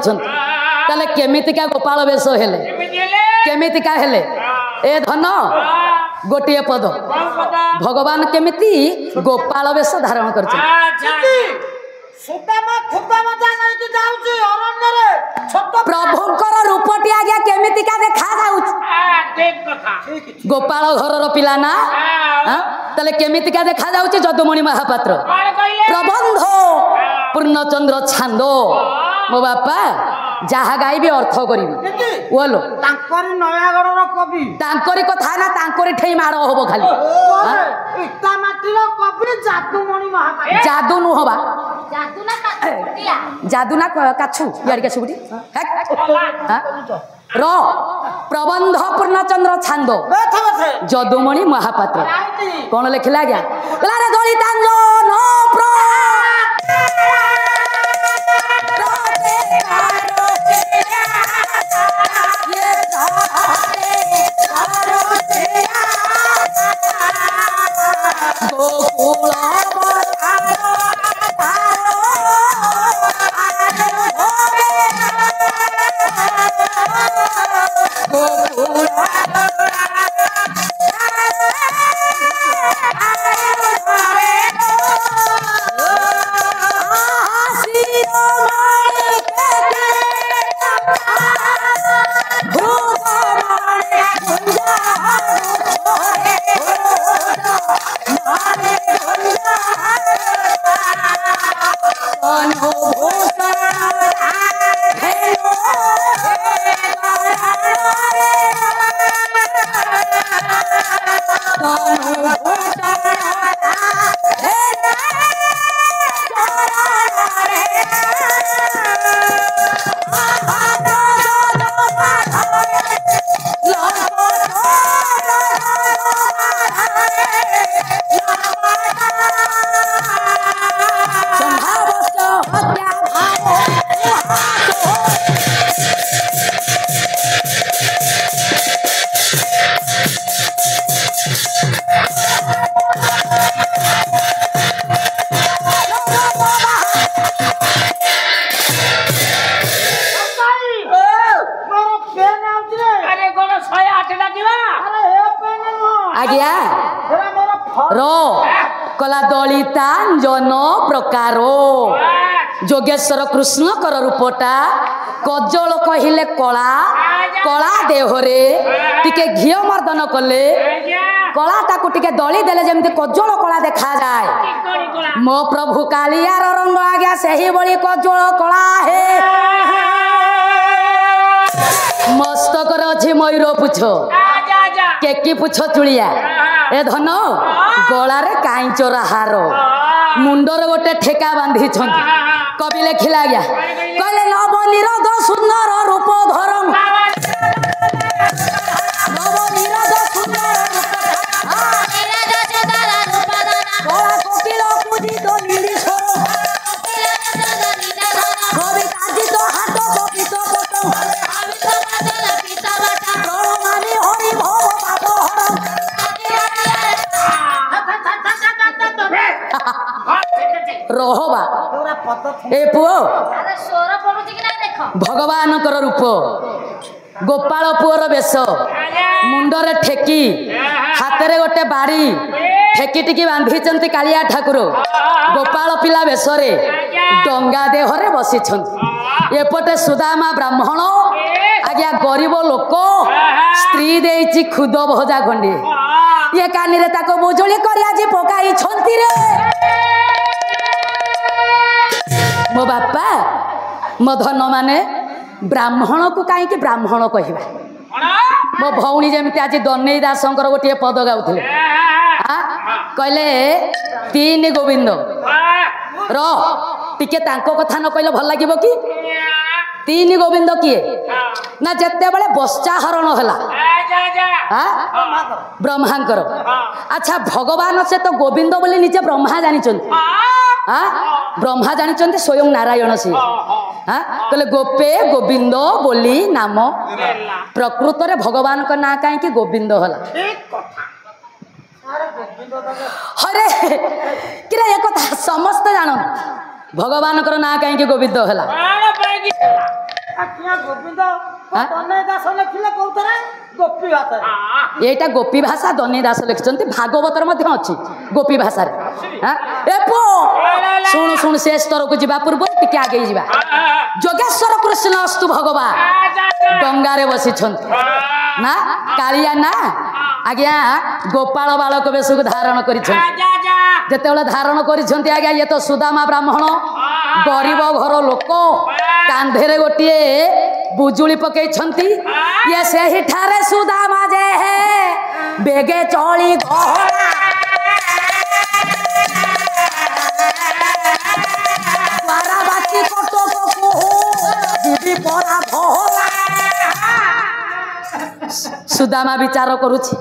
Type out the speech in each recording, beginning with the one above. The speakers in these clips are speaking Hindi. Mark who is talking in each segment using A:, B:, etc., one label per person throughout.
A: ताले केमितिका गोपाल वेश हेले केमितिका हेले ए धन गोटे पद भगवान केमिति गोपाल वेश धारण कर प्रभुंकर रूपटी आज्ञा केमितिका देखा जाउछ गोपाल घरर पिला ना ताले केमितिका देखा जाउछ जदुमणि महापात्र प्रबंध पूर्णचंद्र छांदो मो बापा जहा गाइबी अर्थ करी बोलो
B: तांकरी नयागढ़ कवि
A: तांकरी कथा ना तांकरी ठेई माड़ होबो खाली
B: इटा माटीर कवि जादुमणि महापात्र
A: जादू नु होबा जादू ना काछु यार के सुबुटी र प्रबंध पूर्णचंद्र छांदो जदुमणि महापात्र कौन लिखला गया रे दलितांजन जोगेश्वर कृष्ण कर रूपटा कजल कहले कला कला देहरे टिके घी मर्दन कले कला ताकू टिके दली देले जेमते कजल कला देखा जाए मो प्रभु कालियार रंग आज्ञा सही बड़ी कजल कला हे मस्तक अच्छी मयूर पुछ केकी पुछ चुलिया ए धन गलारे काईचर हार मुंडर गोटे ठेका बांधी कवि लिखला गया कहले नव निरोध सुंदर रूप धरम नव निरोध सुंदर कला कोकिल पूजित नीलिश कवि ताजित हाथ कपित पट प्रणामी हरि भव पाप रहोबा ए पुओ भगवान कर रूप गोपाल पुअर वेश मुंडरे ठेकी हाथ गोटे बाड़ी ठेकी टिकी बांधी कालिया ठाकुर गोपाल पिला वेशरे डंगा देहरे बसी एपटे सुदामा ब्राह्मण आज्ञा गरीब लोक स्त्री देइछि खुद भजा खंडे ये कानी रे ताको बुजुली करी आज पकाई छंती रे मो बापा मो धन माने ब्राह्मण को कहीं ब्राह्मण कहवा मो भौणी जमी आज दन्नई दासंकर गोटे पद गाउथिले कहले तीन गोविंद टिके तांको कथा न कहले भल लागिबो कि तीन गोविंद किए ना जेते बळे बच्चा हरण होला ब्रह्मांकर अच्छा भगवान से तो गोविंद बोली निजे ब्रह्मा जानी ब्रह्मा जानी स्वयं नारायण सी कहले गोपे गोविंद बोली नाम प्रकृत रे भगवान का ना कहीं गोविंद होला अरे कि ये कथा समस्त जान भगवान ना कहीं गोविंद होला
B: ଆଜ୍ଞା ଗୋବିନ୍ଦ ତନୟ ଦାସ ଲେଖିଲେ କୋଉଥିରେ ଗୋପୀ ଭାଷାରେ
A: এইটা গোপী ভাষা দনী দাস লিখিଛନ୍ତି ভাগবତର ମଧ୍ୟ ଅଛି ଗୋପୀ ଭାଷାରେ ଏ ପୁଅ ଶୁଣୁ ଶୁଣୁ ସେ ସ୍ତରକୁ ଯିବା ପୂର୍ବରୁ ଟିକେ ଆଗେଇ ଯିବା ଯୋଗେଶ୍ୱର କୃଷ୍ଣ ଅସ୍ତୁ ଭଗବାନ ଡଙ୍ଗାରେ ବସିଛନ୍ତି ନା କାଳିଆ ନା ଆଜ୍ଞା ଗୋପାଳ ବାଳକ ବେଶକୁ ଧାରଣ କରିଛନ୍ତି ଯେତେବେଳେ ଧାରଣ କରିଛନ୍ତି ଆଜ୍ଞା ଇଏ ତ ସୁଦାମା ବ୍ରାହ୍ମଣ ଗରିବ ଘର ଲୋକ କାନ୍ଧରେ ଗୋଟିଏ ବୁଜୁଳି ପକେଇଛନ୍ତି ଇଏ ସେହିଠାରେ ସୁଦାମା ଯେ ବେଗେ ଚଳି ଗହଣା ବାରାବାଟୀ କଟକକୁ ଯିବି ପରା ଭୋଲା ସୁଦାମା ବିଚାର କରୁଛି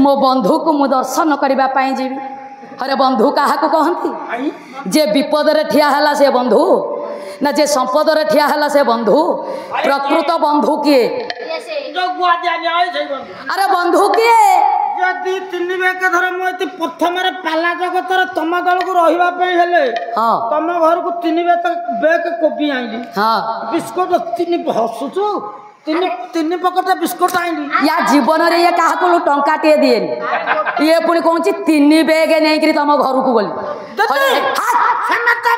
A: ମୋ ବନ୍ଧୁକୁ ମୁଁ ଦର୍ଶନ କରିବା ପାଇଁ ଯିବି अरे बंधु क्या कहती जे विपद रे ठिया हला से बंधु ना जे संपद रे ठिया हला से बंधु प्रकृत बंधु किए अरे बंधु किए
B: जदि तीन बेके धर मुझे प्रथम पाला जगतर तुम दल को रहा हाँ तुम घर को तीन बेक कोबी आईली
A: हाँ
B: बिस्कुट तीन हसुचु तीन पकेट बिस्कुट आईली
A: या जीवन रे ये काहा को टंका टे दिए ये पुणी कहूँ तीन बेग नहीं तुम घर को गली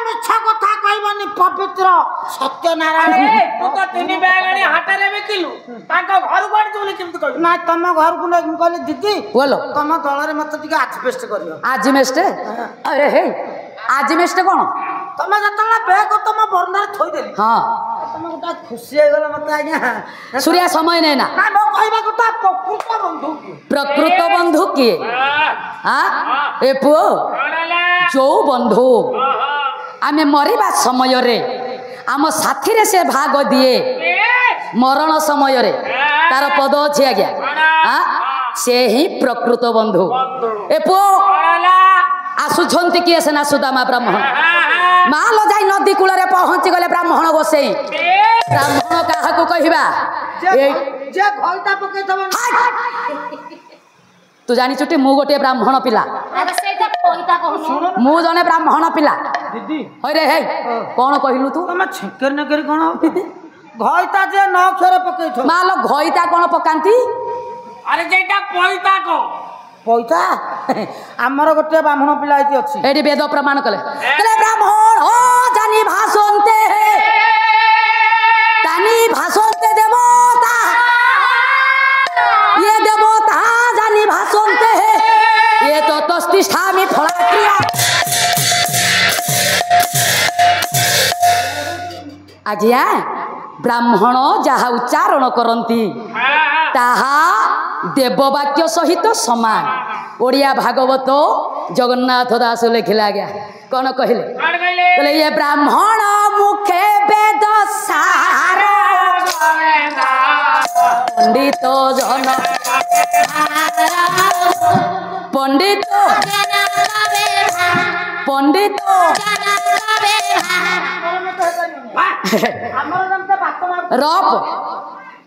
B: मिछा कथा कहबनी पवित्र सत्यनारायण तू तो तीन बेग आनी हाटरे बिकिलु ताको घर को आनी केमति कहू ना तुम घर को नहीं कहले दीदी
A: बोलो
B: तुम दल रे मत टिके आज बेस्ट करियो
A: आज मेस्ट अरे हे आज मेस्ट कोन
B: तुम जतला बेग तुम बरनार थोई देली
A: हां
B: तुम गोटा खुशी हे गेला मत आज्ञा
A: सूर्या समय नै ना
B: ना मो कहबा गोटा प्रकृत बंधु
A: किए हां ए पु जो बंधु आमे मरिबा समय रे आम साथी रे से भाग दिए मरण समय रे तार पद अछि आज्ञा हां से ही प्रकृत बंधु ए पु आसुछंती किए से ना सुदामा ब्राह्मण माल जाई नदी कूल रे पहुंची गले ब्राह्मण बसेई ब्राह्मण काहा को कहिबा
B: जे घोलटा पके तब
A: तू जानी छुटी मु गोटे ब्राह्मण पिला
C: अरे सेटा कोइता कहनु
A: मु जने ब्राह्मण पिला
B: दीदी
A: होय रे हे कोन कहिलु तू
B: तुम छेकर न करी कोन घोइता जे न अक्षर पके छ
A: माल घोइता कोन पकांती
B: अरे जेटा पोइता को पोइता हमर गोटे ब्राह्मण पिला इति अछि
A: एडी वेद प्रमाण कले कले ब्राह्मण ओ जानी भाषणते तानी भाषणते देवता ये देवता जानी भाषणते ये तो तस्तिष्ठामि फलाक्रिया आज्ञा ब्राह्मण जहा उच्चारण करती ताहा देववाक्य सहित समान ओडिया भागवत जगन्नाथ दास लिखिला गया कौन कहले ये ब्राह्मण मुखे वेद सार पंडित जन पंडित पंडित रप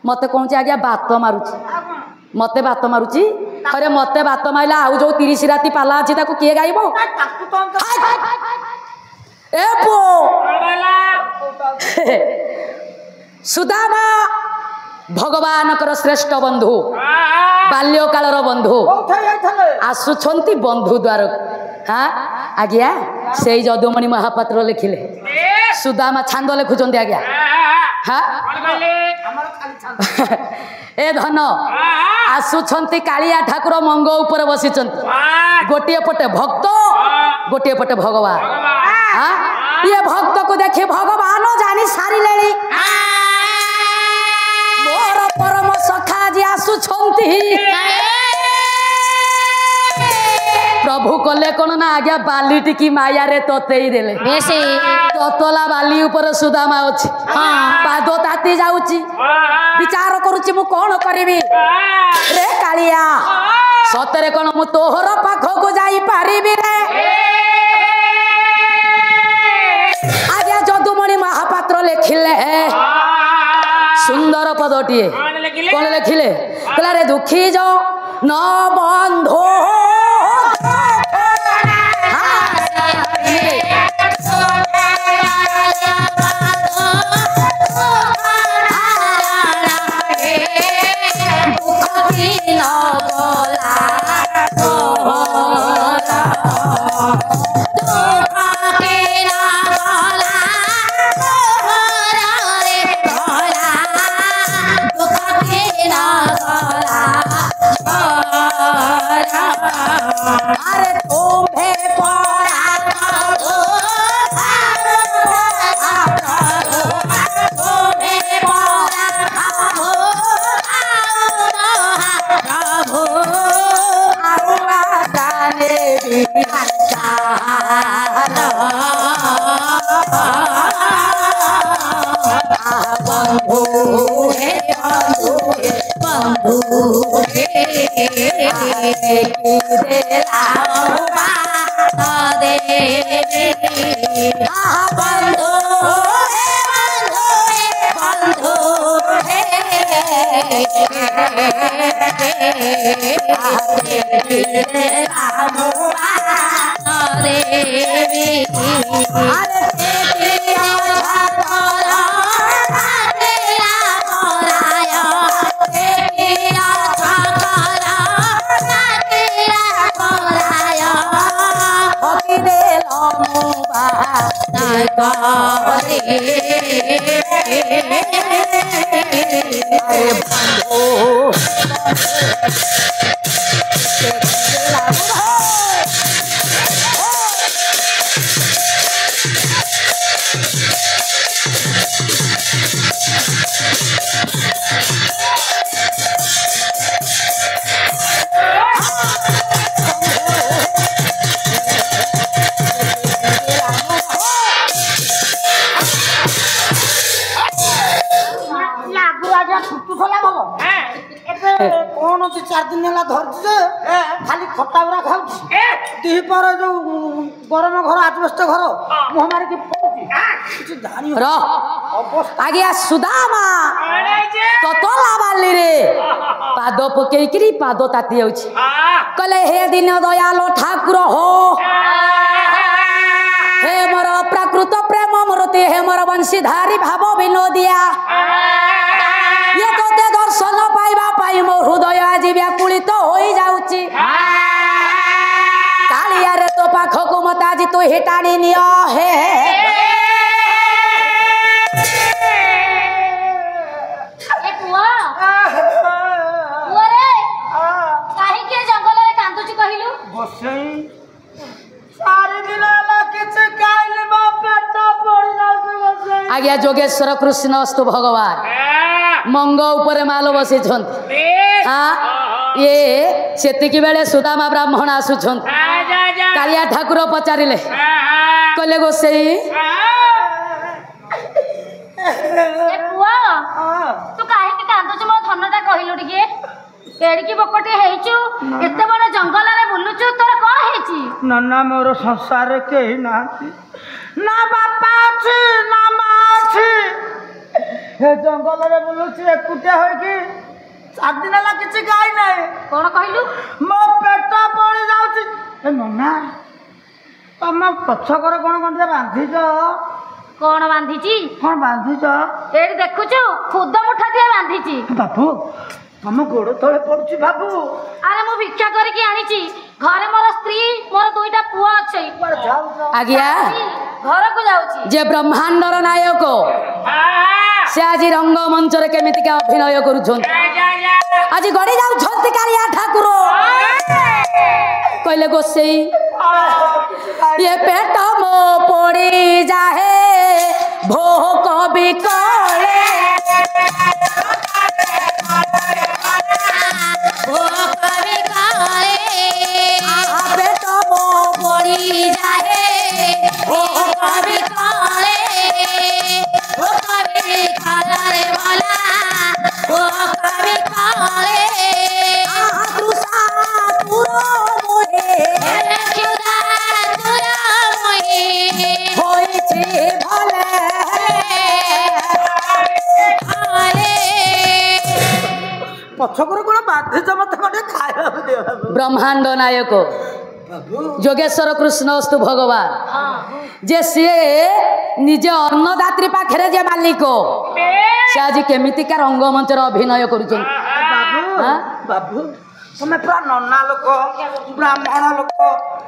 A: मते कौन आज्ञा बात मारुची मते बात मारुची अरे मते बात माइला आउ जो 30 राती पाला अछि ताको किए गाइबो ए पो सुदामा भगवान कर श्रेष्ठ बंधु बाल्यकालर बंधु आसुछंती बंधु द्वार हाँ आज्ञा से जदुमणि महापात्र लिखिले सुदामा छांद लिखुचंती आज्ञा हाँ ए धन आसुछंती कालिया ठाकुर मंग ऊपर बसिचंती गोटे पटे भक्त गोटे पटे भगवान हाँ ये भक्त को देखि भगवान जानी सारी लेली मोर परम सखा जी आसुछंती प्रभु कले कोन ना आज्ञा बाली टिकी माया रे ततेई देले
C: बेसे
A: ततला बाली ऊपर सुदामा अछि पाद ताती जाउची विचार करूची मु कोन करबी रे कालिया सतरे कोन मु तोहर पाखो को जाई पारिबी रे आज्ञा जदुमणि महापात्र लिखिले सुंदर पदटिए कोन लिखिले कहला रे दुखी जो न बंधु
B: कौन अच्छी 4 दिन है धरती खाली खटा गुरा खाऊँ दीपर जो गरम घर आजबेस्ट घर मुह मारिकी
A: आज्ञा सुदामा ततला बाली रे पाद पकेकरी पाद ताती जाउछि कले हे दिन दयालो ठाकुर हो हे मोर प्राकृत प्रेम मूर्ति हे मोर वंशीधारी भाव विनोदिया ये तोते दर्शन पाइबा पाई मो हृदय आज व्याकुलित होई जाउछि कालिया रे तो पाखको मत आज तू हिटाणी नियो हे आज्ञा जोगेश्वर कृष्ण अस्तु भगवान मंग ऊपर माल बसी हाँ ये सेतिकी बेले सुदामा ब्राह्मण आसुछन कालिया ठाकुर पचारिले कहले गोसेई
C: तू काहे कांदुछु मो धनटा कहिलु टिके एड़की बकटे हेइछु एते बड़ जंगल रे बुलुछु तोर कोन हेछि
B: नन्ना मोर संसार रे केही नाथि ना बापा अछि ना मां अछि हे जंगल रे बुलुछु एकुटिया होय कि 4 दिन ला किछि गाय नै
C: कोन कहिलु
B: मो पेट पड़ी जाउछि ए नन्ना तम पछकर कोन कोन बांधी छ
C: कोन बांधीची
B: कोन बांधी छ
C: एडी देखुछु खुद मुठा दिया बांधीची
B: बापू हम गोड़ तले पड़ुछि बाबू
C: अरे मु भिक्षा करके आनिची घरे मोर स्त्री मोर दुईटा पुआ अछि
A: आज्ञा
C: घर को जाउची
A: जे ब्रह्मांडर नायक से आज रंगमंच रे केमिति का अभिनय करूछन आज गड़ी जाउछन कालिया ठाकुर कहले गोसेई ये पेट मो पड़ी जाहे भोक बिकले पेट मो पड़ी जाहे भोक बिकले
B: पछकर कोन बाध्य मत मते खाया दे बाबू
A: ब्रह्मांड नायक जोगेश्वर कृष्ण अस्तु भगवान जे सी निजे अन्नदात्री पाखरे जे मालिक से आज केमितिका रंगमंच अभिनय करुछन
B: बाबू तुम्हें पूरा नन्ना लोक ब्राह्मण लोक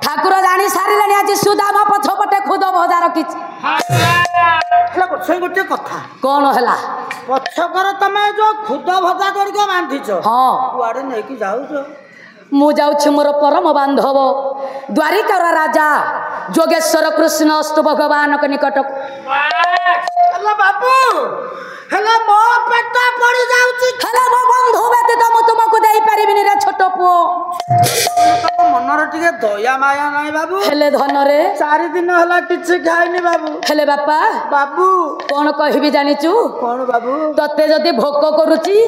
A: ठाकुर जानी सारे आज सुदामा पछपटे खुद भजा रखी
B: गोटे कथा
A: कौन है
B: पछकर तमे जो खुद भजा करके बांधिछ
A: हाँ
B: कुआडे नेकी जाउछ
A: मु जाउछि मोर परम बांधव द्वारिकार राजा जोगेश्वर कृष्ण अस्तु भगवान के निकट
B: हेलो बाबू हेलो मो पेट पड़ी जाउछि
A: हेलो मो बंधु व्यतीत मु तुमको देई परिबिनी रे छोट पुओ
B: मनर टिके दया माया नाही बाबू
A: हेले धन रे
B: 4 दिन होला किछि खाइनी बाबू
A: हेले बापा
B: बाबू
A: कौन कहबी जानिचु
B: कौन बाबू
A: तते जदि भोक करुची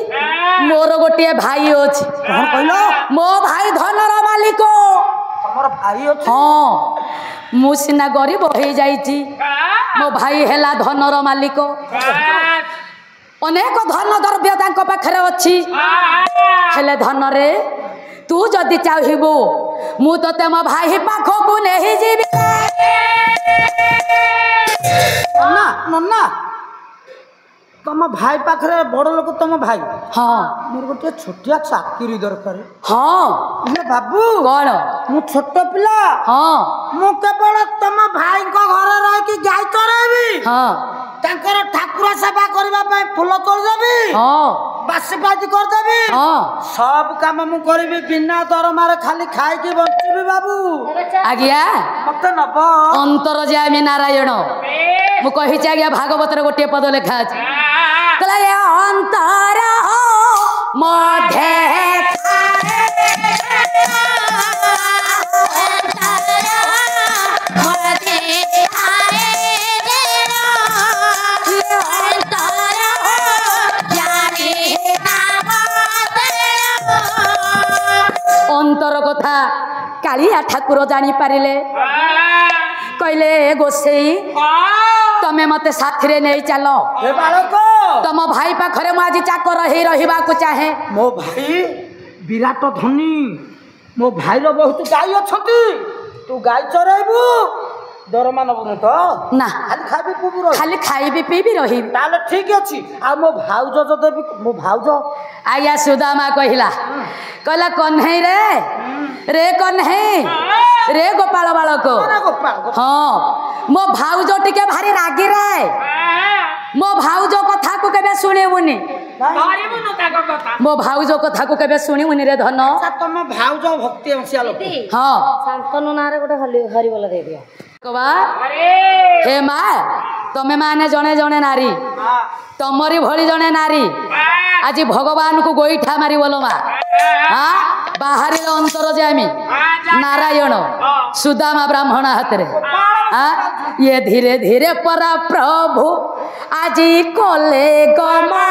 A: मोर गोटे भाई अछि
B: कौन कहलो
A: मो भाई धनर मालिक
B: तमर भाई अछि
A: हाँ मु सिना गरीब हो जाइची मो भाई हेला धनर मालिक अनेक धन द्रव्य तांको पाखरे अछि हेले धन रे तू जदि चाहबू मु तते मो भाई पाखकू नहीं जीबी
B: नन्ना नन्ना तम भाई पाखरे बड़ लोक तम भाई
A: हाँ
B: मोर गोटे छोटिया चाकरी दरकार
A: हाँ
B: इले बाबू
A: कौन
B: मु छोट पिला
A: हाँ
B: मु केवल तम भाई को घर रह कि गाय चराइबी
A: हाँ
B: तांकर ठाकुर सेवा करबा पय फूल तोड़ देबी
A: हाँ
B: बासी बाजी कर देबी
A: हाँ
B: सब काम मु करबी बिना दरमारे खाली खाई के बंचबी बाबू
A: आज्ञा
B: मते नब
A: अंतर जामी नारायण मु कहिछि आज्ञा भागवत रे गोटे पद लेखा अछि कहला ये अंतर हो मध्य अंतर कथा कालिया ठाकुर जानी पारिले कहले गोसेई तमे मते साथी नहीं चल
B: हे बालक
A: तम भाई पाखरे मु आज चाकर हे रहिबा को चाहे
B: मो भाई विराट धनी मो भाई रो बहुत गाय अछती तू गाय चराइबू दरमा नबु तो
A: ना
B: खाली खाबी पुबु रह
A: खाली खाइबी पीबी रही
B: ताले ठीक अछि आ मो भाउज जो देबी मो भाउज
A: आया सुदामा कहला कन्हई रे कन्हई रे गोपाल बालक
B: गोपाल
A: हाँ मो भाउज टिके भारी रागी रे मो भाउज कथा को केबे सुनिबुनी मो भाउज कथा को केबे सुनिबुनी रे धन
B: तम भाउज भक्ति अंशिया लोक
A: हाँ
C: शांतनु नारे गोटे हरिबोल दे दियो
A: कबा हे माँ तमे माने जने जने नारी तमरी भली जने नारी आज भगवान को गोईठा मारी बोलो माँ हाँ बाहर अंतर जामी नारायण सुदामा ब्राह्मण हाथ रे हाँ ये धीरे धीरे परा प्रभु आज कले गमा